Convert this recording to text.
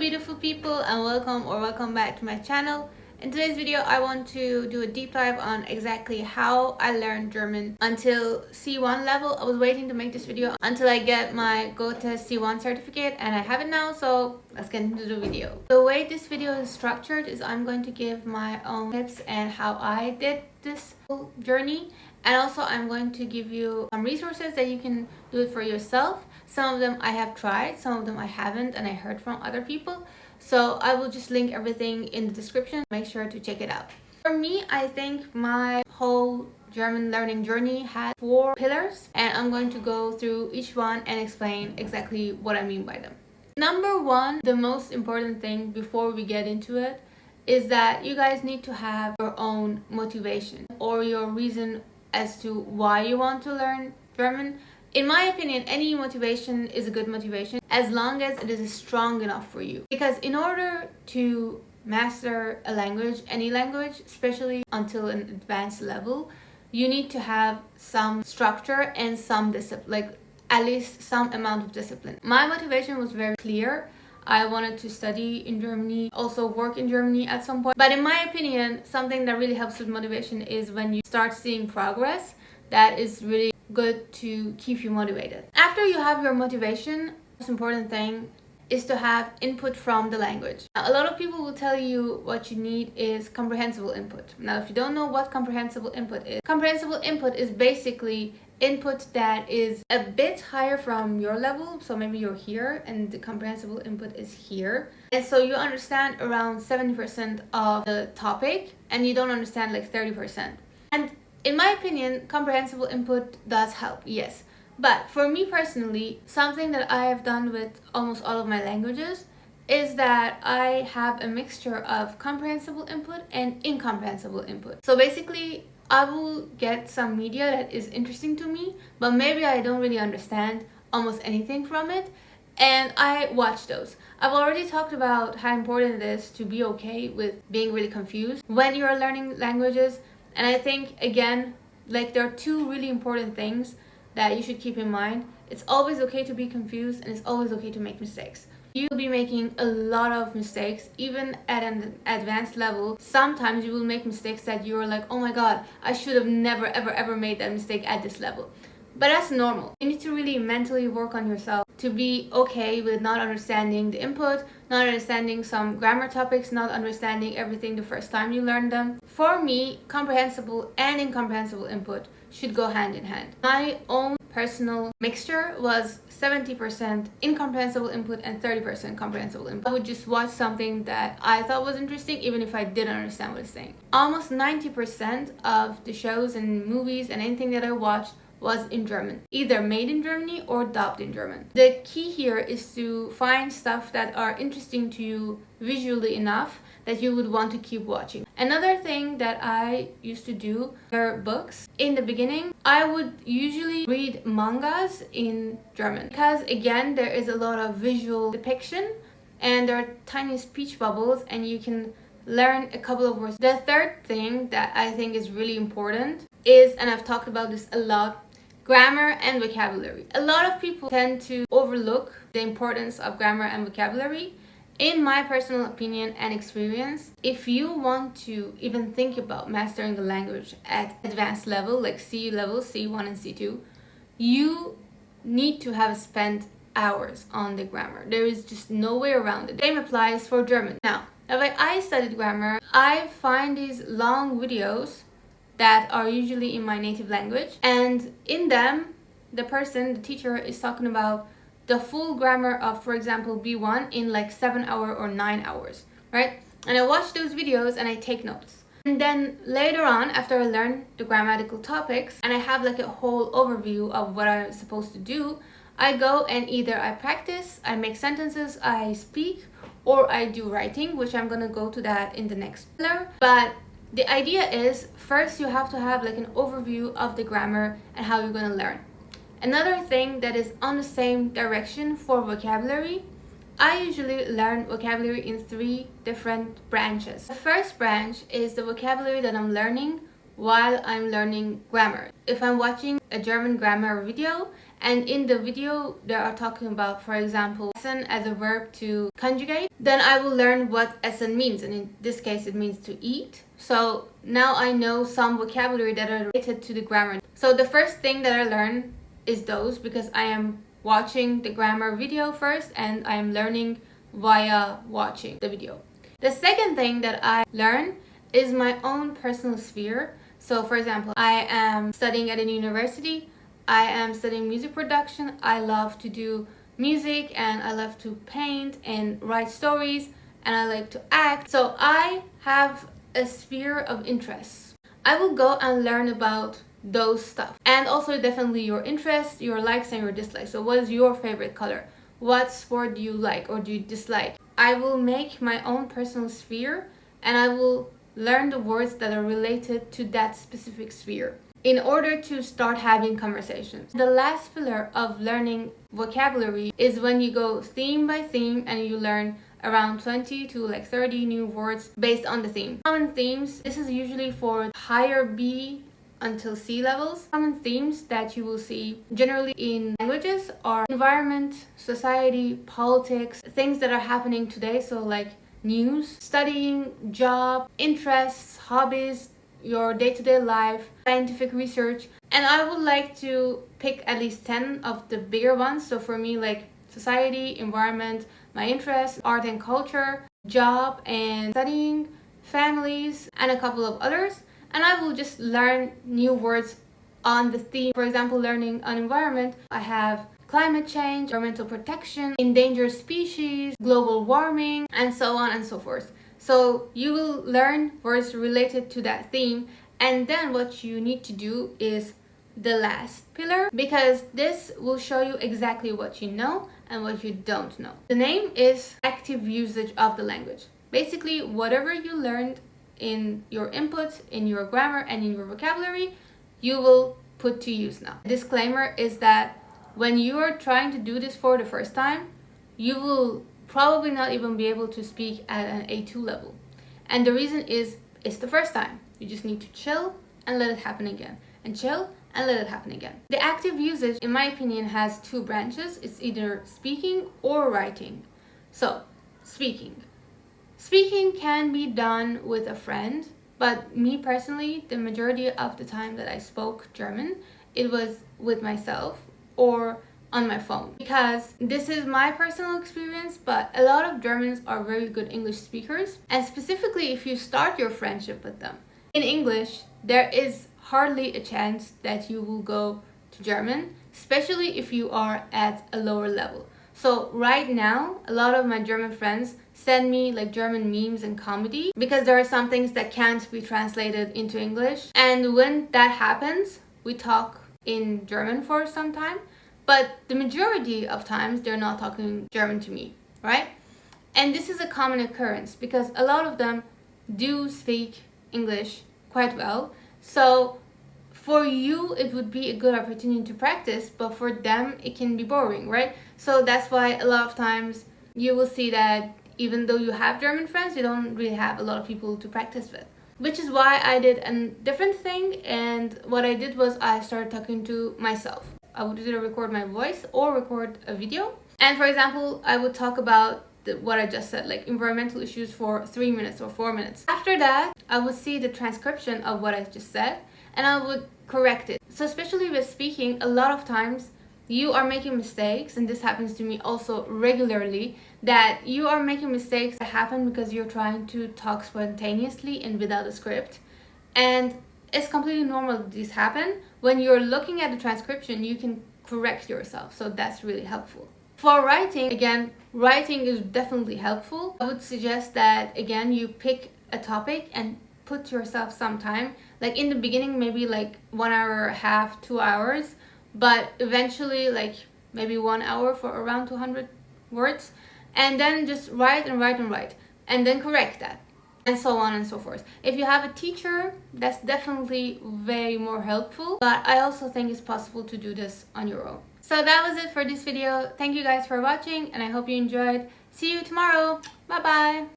beautiful people, and welcome back to my channel. In today's video I want to do a deep dive on exactly how I learned German until C1 level. I was waiting to make this video until I get my Goethe C1 certificate, and I have it now, so let's get into the video. The way this video is structured is I'm going to give my own tips and how I did this whole journey, and also I'm going to give you some resources that you can do it for yourself. Some of them I have tried, some of them I haven't, and I heard from other people. So I will just link everything in the description. Make sure to check it out. For me, I think my whole German learning journey had 4 pillars, and I'm going to go through each one and explain exactly what I mean by them. Number 1, the most important thing before we get into it, is that you guys need to have your own motivation or your reason as to why you want to learn German. In my opinion, any motivation is a good motivation as long as it is strong enough for you. Because in order to master a language, any language, especially until an advanced level, you need to have some structure and some discipline, like at least some amount of discipline. My motivation was very clear. I wanted to study in Germany, also work in Germany at some point. But in my opinion, something that really helps with motivation is when you start seeing progress. That is really good to keep you motivated. After you have your motivation, the most important thing is to have input from the language. Now, a lot of people will tell you what you need is comprehensible input. Now, if you don't know what comprehensible input is basically input that is a bit higher from your level. So maybe you're here and the comprehensible input is here. And so you understand around 70% of the topic and you don't understand like 30%. And in my opinion, comprehensible input does help, yes. But for me personally, something that I have done with almost all of my languages is that I have a mixture of comprehensible input and incomprehensible input. So basically, I will get some media that is interesting to me, but maybe I don't really understand almost anything from it, and I watch those. I've already talked about how important it is to be okay with being really confused when you're learning languages. And I think, again, like there are 2 really important things that you should keep in mind. It's always okay to be confused, and it's always okay to make mistakes. You'll be making a lot of mistakes, even at an advanced level. Sometimes you will make mistakes that you're like, oh my god, I should have never ever made that mistake at this level. But that's normal. You need to really mentally work on yourself to be okay with not understanding the input, not understanding some grammar topics, not understanding everything the first time you learn them. For me, comprehensible and incomprehensible input should go hand in hand. My own personal mixture was 70% incomprehensible input and 30% comprehensible input. I would just watch something that I thought was interesting even if I didn't understand what it's saying. Almost 90% of the shows and movies and anything that I watched was in German, either made in Germany or dubbed in German. The key here is to find stuff that are interesting to you visually enough that you would want to keep watching. Another thing that I used to do were books. In the beginning, I would usually read mangas in German because, again, there is a lot of visual depiction and there are tiny speech bubbles and you can learn a couple of words. The third thing that I think is really important is, and I've talked about this a lot, grammar and vocabulary. A lot of people tend to overlook the importance of grammar and vocabulary. In my personal opinion and experience, if you want to even think about mastering the language at advanced level, like C level, C1 and C2, you need to have spent hours on the grammar. There is just no way around it. The same applies for German. Now, if I studied grammar, I find these long videos that are usually in my native language, and in them the teacher is talking about the full grammar of, for example, B1 in like 7 hours or 9 hours, right? And I watch those videos and I take notes. And then later on, after I learn the grammatical topics and I have like a whole overview of what I'm supposed to do, I go and either I practice, I make sentences, I speak, or I do writing, which I'm gonna go to that in the next pillar. But the idea is, first you have to have like an overview of the grammar and how you're gonna learn. Another thing that is on the same direction for vocabulary, I usually learn vocabulary in 3 different branches. The first branch is the vocabulary that I'm learning while I'm learning grammar. If I'm watching a German grammar video and in the video they are talking about, for example, essen as a verb to conjugate, then I will learn what essen means, and in this case it means to eat. So now I know some vocabulary that are related to the grammar. So the first thing that I learn is those, because I am watching the grammar video first and I am learning via watching the video. The second thing that I learn is my own personal sphere. So for example, I am studying at a university. I am studying music production. I love to do music and I love to paint and write stories and I like to act. So I have a sphere of interests. I will go and learn about those stuff, and also definitely your interests, your likes and your dislikes. So what is your favorite color? What sport do you like or do you dislike? I will make my own personal sphere and I will learn the words that are related to that specific sphere in order to start having conversations. The last pillar of learning vocabulary is when you go theme by theme and you learn around 20 to like 30 new words based on the theme. Common themes, this is usually for higher B until C levels. Common themes that you will see generally in languages are environment, society, politics, things that are happening today, so like news, studying, job, interests, hobbies, your day-to-day life, scientific research. And I would like to pick at least 10 of the bigger ones. So for me, like society, environment, my interests, art and culture, job and studying, families, and a couple of others. And I will just learn new words on the theme. For example, learning on environment, I have climate change, environmental protection, endangered species, global warming, and so on and so forth. So you will learn words related to that theme, and then what you need to do is the last pillar, because this will show you exactly what you know and what you don't know. The name is active usage of the language. Basically, whatever you learned in your input, in your grammar, and in your vocabulary, you will put to use now. Disclaimer is that when you are trying to do this for the first time, you will probably not even be able to speak at an A2 level. And the reason is, it's the first time. You just need to chill and let it happen again. And chill and let it happen again. The active usage, in my opinion, has two branches. It's either speaking or writing. So, speaking. Speaking can be done with a friend, but me personally, the majority of the time that I spoke German, it was with myself or on my phone, because this is my personal experience, but a lot of Germans are very good English speakers, and specifically if you start your friendship with them in English, there is hardly a chance that you will go to German, especially if you are at a lower level. So right now, a lot of my German friends send me like German memes and comedy, because there are some things that can't be translated into English, and when that happens, we talk in German for some time. But the majority of times they're not talking German to me, right? And this is a common occurrence because a lot of them do speak English quite well. So for you, it would be a good opportunity to practice, but for them, it can be boring, right? So that's why a lot of times you will see that even though you have German friends, you don't really have a lot of people to practice with. Which is why I did a different thing, and what I did was I started talking to myself. I would either record my voice or record a video. And for example, I would talk about what I just said, like environmental issues for 3 minutes or 4 minutes. After that, I would see the transcription of what I just said and I would correct it. So especially with speaking, a lot of times you are making mistakes, and this happens to me also regularly, that you are making mistakes that happen because you're trying to talk spontaneously and without a script. And it's completely normal that this happen. When you're looking at the transcription, you can correct yourself, so that's really helpful. For writing, again, writing is definitely helpful. I would suggest that, again, you pick a topic and put yourself some time. Like in the beginning, maybe like 1 hour and a half, 2 hours, but eventually like maybe 1 hour for around 200 words. And then just write and write and write, and then correct that, and so on and so forth. If you have a teacher, that's definitely way more helpful, but I also think it's possible to do this on your own. So that was it for this video. Thank you guys for watching, and I hope you enjoyed. See you tomorrow. Bye bye.